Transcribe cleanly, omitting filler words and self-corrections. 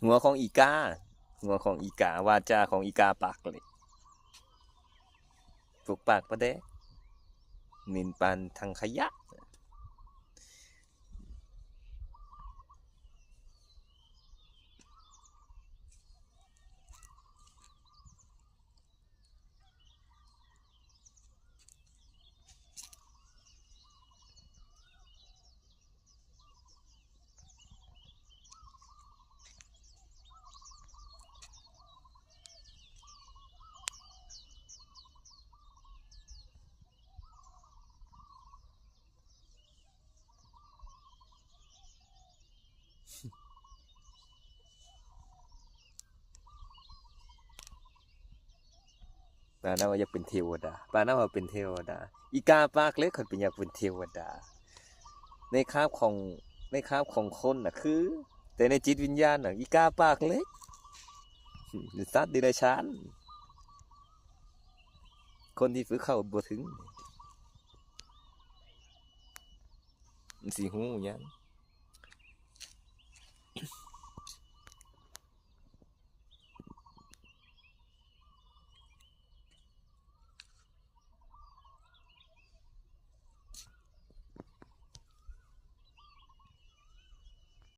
หัวของอีกาหัวของอีกาวาจาของอีกาปากเลยปลูกปากประเดะนินปันทางขยะปานาว่าอยากเป็นเทวดาปานาว่าเป็นเทวดาอีกาปากเล็กคนเป็นอยากเป็นเทวดาในคาบของในคาบของคนน่ะคือแต่ในจิตวิญญาณน่ะอีกาปากเล็กสัตว์เดรัจฉานคนที่ฝึกเข้าบ่ถึงมันสิฮู้หยัง